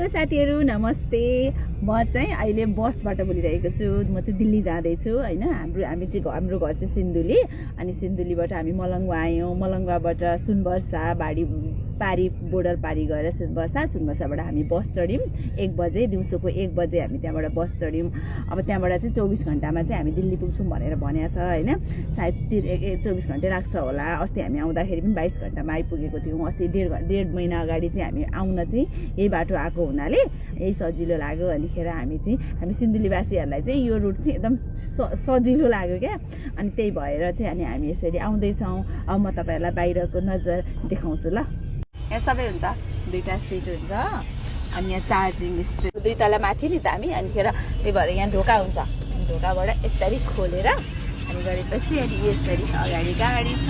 साथीहरु नमस्ते। म चाहिँ अहिले बसबाट बोलिरहेको छु। म चाहिँ दिल्ली जाँदैछु हैन। हाम्रो घर चाहिँ सिन्धुली अनि सिन्धुलीबाट हामी मलङ्गवा आयौँ। मलङ्गवाबाट सुनवर्षा पारी बोर्डर पारी गएर सुनवर्षाबाट हामी बस चढ्यौँ 1 बजे दिउँसोको 1 बजे हामी त्यहाँबाट बस चढ्यौँ। अब त्यहाँबाट चाहिँ 24 घण्टामा चाहिँ हामी दिल्ली पुग्छौँ भनेर भनेको छ हैन। सायद 24 घण्टा लाग्छ होला। अस्ति हामी आउँदाखेरि पनि 22 घण्टामा आइपुगेको थियौँ। अस्ति डेढ महिना अगाडि चाहिँ हामी आउन चाहिँ यही बाटो आएको हुनाले यही सजिलो लाग्यो। अनिखेर हामी सिन्धुलीवासीहरूलाई चाहिँ यो रुट चाहिँ एकदम सजिलो लाग्यो क्या। अनि त्यही भएर चाहिँ अनि हामी यसरी आउँदैछौँ। अब म तपाईहरुलाई बाहिरको नजर देखाउँछु ल। यहाँ सबै हुन्छ, 2टा सिट हुन्छ अनि यहाँ चार्जिङ स्टेसन 2 तला माथि नि त हामी। अनिखेर त्यही भएर यहाँ ढोका हुन्छ। ढोकाबाट यसरी खोलेर अनि गरेपछि अनि यसरी अगाडि गाडी छ।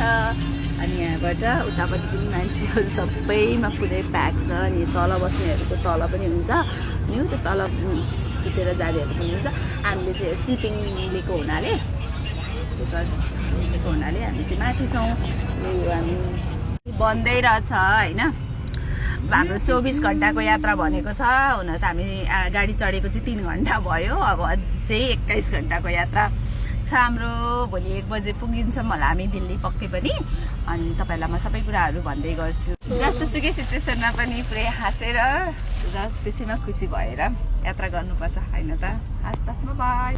अनि यहाँबाट उतापट्टि पनि मान्छेहरू सबैमा पुरै प्याक छ। अनि तल बस्नेहरूको तल पनि हुन्छ अनि त्यो तल सुतेर जानेहरू पनि हुन्छ। हामीले चाहिँ स्लिपिङ लिएको हुनाले हामी चाहिँ माथि छौँ। हामी बन्दै रहेछ होइन। हाम्रो 24 घण्टाको यात्रा भनेको छ। हुन त हामी गाडी चढेको चाहिँ 3 घण्टा भयो। अब अझै 21 घण्टाको यात्रा छ हाम्रो। भोलि 1 बजे पुगिन्छौँ होला हामी दिल्ली पक्कै पनि। अनि तपाईँलाई म सबै कुराहरू भन्दै गर्छु। जस्तो सुकै सिचुएसनमा पनि पुरै हाँसेर र त्यसैमा खुसी भएर यात्रा गर्नुपर्छ होइन त। हस् त, बाई।